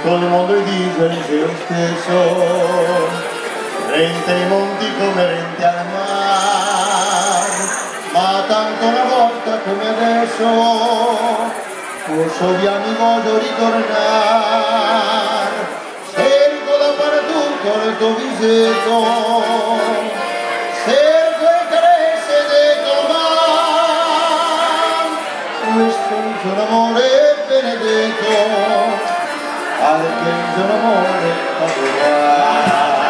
Con il mondo dice il cielo stesso, rente i monti come rente al mare, ma tanto una volta come adesso, forse abbiamo voglio ritornare, cerco da fare tutto nel tuo visetto, cerco e carezze del tuo mare, questo è un amore benedetto, al che il amore a trovare.